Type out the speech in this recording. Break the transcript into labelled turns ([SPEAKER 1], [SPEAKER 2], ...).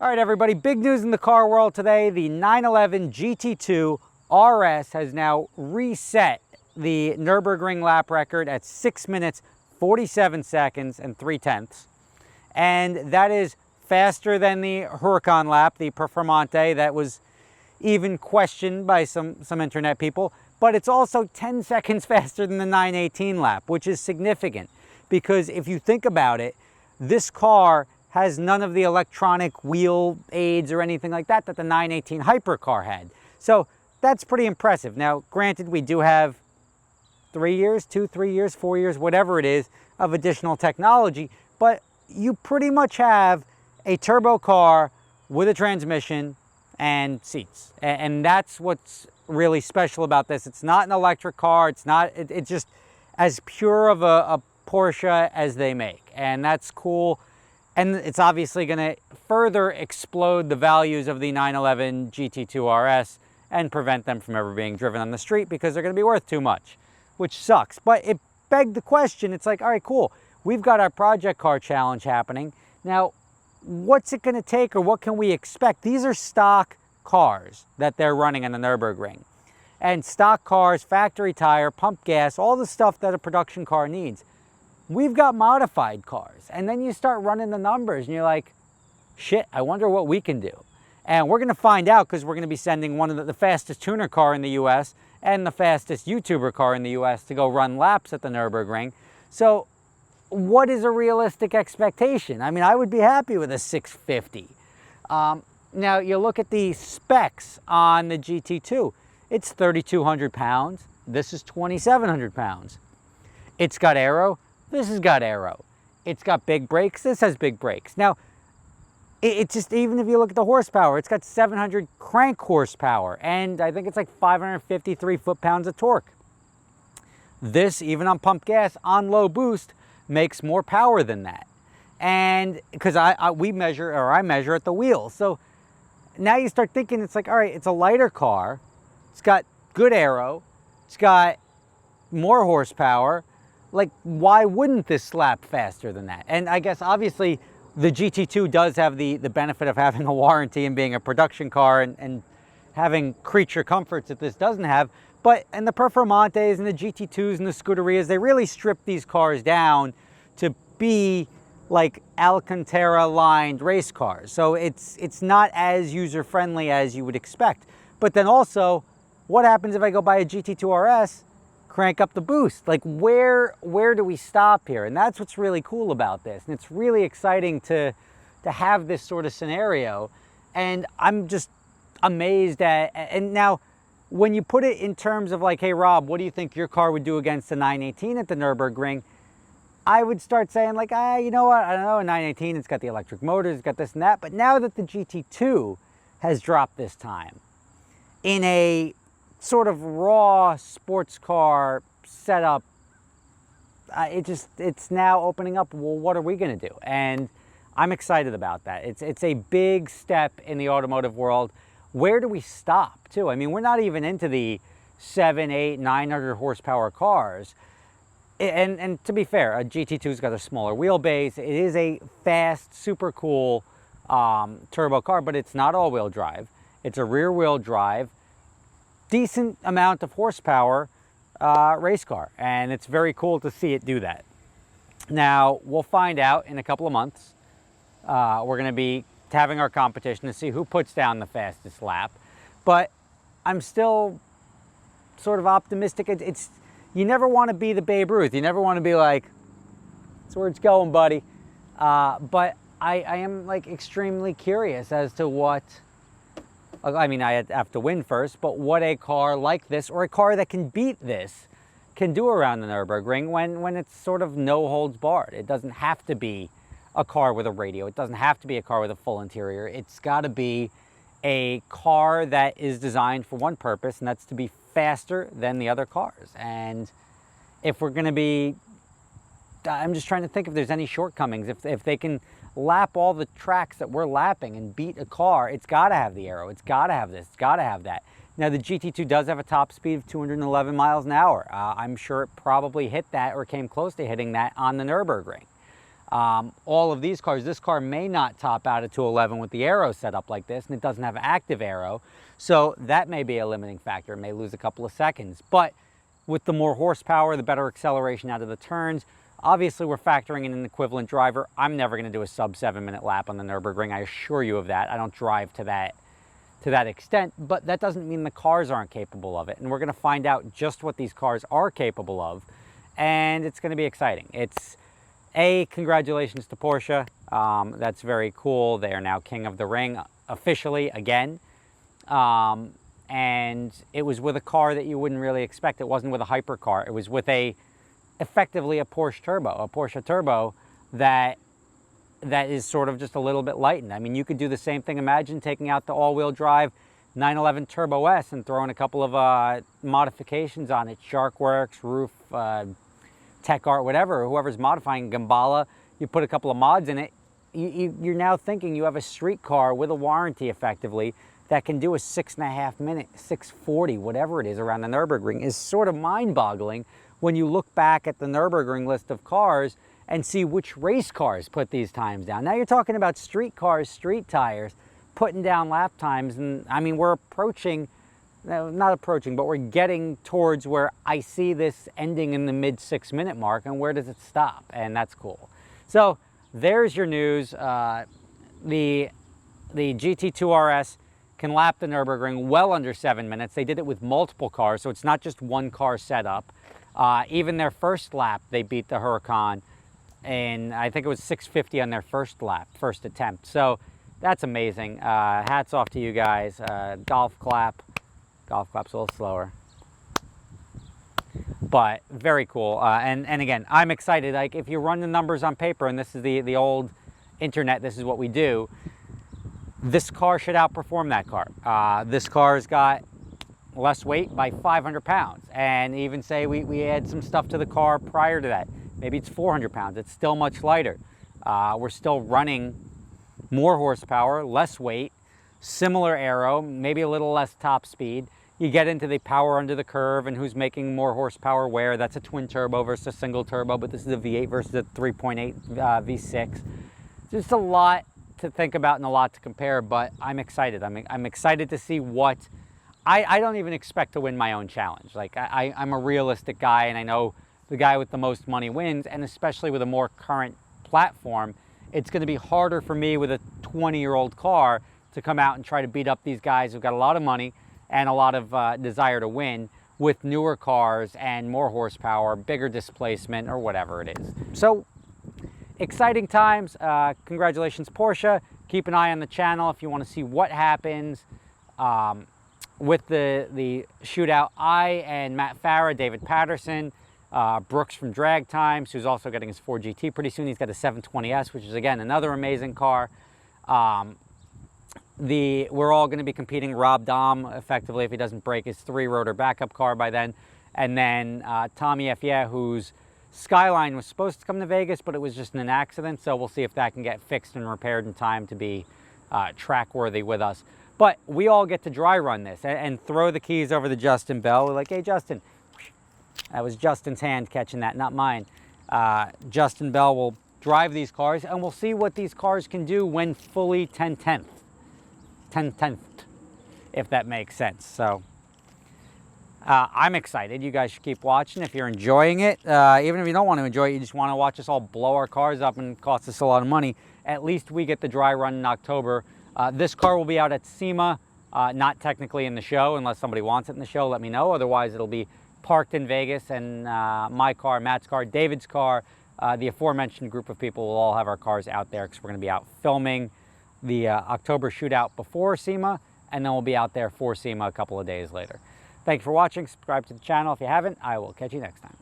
[SPEAKER 1] All right, everybody, big news in the car world today. The 911 GT2 RS has now reset the Nurburgring lap record at 6 minutes, 47 seconds and 3/10. And that is faster than the Huracan lap, the Performante, that was even questioned by some internet people. But it's also 10 seconds faster than the 918 lap, which is significant. Because if you think about it, this car has none of the electronic wheel aids or anything like that that the 918 hypercar had. So that's pretty impressive. Now, granted, we do have 3 years, 2, 3 years, 4 years, whatever it is, of additional technology, but you pretty much have a turbo car with a transmission and seats. And that's what's really special about this. It's not an electric car. It's just as pure of a Porsche as they make. And that's cool. And it's obviously going to further explode the values of the 911 GT2 RS and prevent them from ever being driven on the street because they're going to be worth too much, which sucks. But it begged the question. It's like, all right, cool. We've got our project car challenge happening. Now, what's it going to take or what can we expect? These are stock cars that they're running on the Nurburgring. And stock cars, factory tire, pump gas, all the stuff that a production car needs. We've got modified cars. And then you start running the numbers and you're like, shit, I wonder what we can do. And we're going to find out because we're going to be sending one of the fastest tuner car in the US and the fastest YouTuber car in the US to go run laps at the Nurburgring. So what is a realistic expectation? I mean, I would be happy with a 650. Now, you look at the specs on the GT2. It's 3,200 pounds. This is 2,700 pounds. It's got aero. This has got aero. It's got big brakes. This has big brakes. Now, it's just, even if you look at the horsepower, it's got 700 crank horsepower, and I think it's like 553 foot-pounds of torque. This, even on pump gas, on low boost, makes more power than that. And because I measure at the wheel. So now you start thinking, it's like, all right, it's a lighter car. It's got good aero. It's got more horsepower. Like, why wouldn't this slap faster than that? And I guess, obviously, the GT2 does have the benefit of having a warranty and being a production car and having creature comforts that this doesn't have. But and the Performantes and the GT2s and the Scuderias, they really strip these cars down to be like Alcantara-lined race cars. So it's not as user-friendly as you would expect. But then also, what happens if I go buy a GT2 RS, crank up the boost? Like, where do we stop here? And that's what's really cool about this. And it's really exciting to have this sort of scenario. And I'm just amazed at, and now when you put it in terms of like, hey, Rob, what do you think your car would do against the 918 at the Nürburgring? I would start saying like, you know what? I don't know, a 918, it's got the electric motors, it's got this and that. But now that the GT2 has dropped this time in a sort of raw sports car setup, it's now opening up, well, what are we going to do? And I'm excited about that. It's a big step in the automotive world. Where do we stop, too? I mean, we're not even into the 7, 8, 900 horsepower cars. And to be fair, a GT2's got a smaller wheelbase. It is a fast, super cool turbo car, but it's not all-wheel drive. It's a rear-wheel drive, decent amount of horsepower race car, and it's very cool to see it do that. Now, we'll find out in a couple of months. We're going to be having our competition to see who puts down the fastest lap, but I'm still sort of optimistic. You never want to be the Babe Ruth. You never want to be like, that's where it's going, buddy. But I am like extremely curious as to what, I mean, I have to win first, but what a car like this, or a car that can beat this, can do around the Nürburgring when it's sort of no holds barred. It doesn't have to be a car with a radio. It doesn't have to be a car with a full interior. It's got to be a car that is designed for one purpose, and that's to be faster than the other cars. And if we're going to be, I'm just trying to think if there's any shortcomings. If they can lap all the tracks that we're lapping and beat a car, it's got to have the aero. It's got to have this. It's got to have that. Now, the GT2 does have a top speed of 211 miles an hour. I'm sure it probably hit that or came close to hitting that on the Nürburgring. All of these cars, this car may not top out at 211 with the aero set up like this, and it doesn't have active aero. So that may be a limiting factor. It may lose a couple of seconds. But with the more horsepower, the better acceleration out of the turns, obviously we're factoring in an equivalent driver. I'm never going to do a sub 7-minute lap on the Nurburgring. I assure you of that. I don't drive to that extent, but that doesn't mean the cars aren't capable of it. And we're going to find out just what these cars are capable of, and it's going to be exciting. It's congratulations to Porsche. That's very cool. They are now king of the ring officially again. And it was with a car that you wouldn't really expect. It wasn't with a hypercar. It was with effectively a Porsche turbo that is sort of just a little bit lightened. I mean, you could do the same thing. Imagine taking out the all-wheel drive 911 Turbo S and throwing a couple of modifications on it, Sharkworks, roof, Tech Art, whatever, whoever's modifying Gambala, you put a couple of mods in it, you're now thinking you have a street car with a warranty effectively that can do a 6.5 minute, 6:40, whatever it is around the Nürburgring, is sort of mind-boggling when you look back at the Nürburgring list of cars and see which race cars put these times down. Now you're talking about street cars, street tires, putting down lap times, and I mean, we're approaching, not approaching, but we're getting towards where I see this ending in the mid 6-minute mark, and where does it stop? And that's cool. So there's your news. The GT2 RS can lap the Nürburgring well under 7 minutes. They did it with multiple cars, so it's not just one car setup. Even their first lap, they beat the Huracan, and I think it was 6:50 on their first lap, first attempt. So that's amazing. Hats off to you guys. Golf clap. Golf clap's a little slower, but very cool. And again, I'm excited. Like, if you run the numbers on paper, and this is the old internet, this is what we do, this car should outperform that car. This car's got less weight by 500 pounds. And even say we add some stuff to the car prior to that. Maybe it's 400 pounds. It's still much lighter. We're still running more horsepower, less weight, similar aero, maybe a little less top speed. You get into the power under the curve and who's making more horsepower where. That's a twin turbo versus a single turbo, but this is a V8 versus a 3.8 V6. Just a lot to think about and a lot to compare, but I'm excited. I'm excited to see what... I don't even expect to win my own challenge. Like, I'm a realistic guy, and I know the guy with the most money wins, and especially with a more current platform, it's going to be harder for me with a 20-year-old car to come out and try to beat up these guys who've got a lot of money and a lot of desire to win with newer cars and more horsepower, bigger displacement, or whatever it is. So, exciting times. Congratulations, Porsche. Keep an eye on the channel if you want to see what happens with the shootout. I and Matt Farah, David Patterson, Brooks from Drag Times, who's also getting his Ford GT pretty soon. He's got a 720S, which is, again, another amazing car. We're all going to be competing. Rob Dahm, effectively, if he doesn't break his 3-rotor backup car by then. And then Tommy Effia, whose Skyline was supposed to come to Vegas, but it was just an accident. So we'll see if that can get fixed and repaired in time to be track-worthy with us. But we all get to dry run this and throw the keys over to Justin Bell. We're like, hey, Justin. That was Justin's hand catching that, not mine. Justin Bell will drive these cars, and we'll see what these cars can do when fully 10/10th, if that makes sense. So I'm excited. You guys should keep watching if you're enjoying it. Even if you don't want to enjoy it, you just want to watch us all blow our cars up and cost us a lot of money. At least we get the dry run in October. This car will be out at SEMA, not technically in the show, unless somebody wants it in the show, let me know. Otherwise, it'll be parked in Vegas, and my car, Matt's car, David's car, the aforementioned group of people will all have our cars out there because we're going to be out filming the October shootout before SEMA, and then we'll be out there for SEMA a couple of days later. Thank you for watching. Subscribe to the channel if you haven't. I will catch you next time.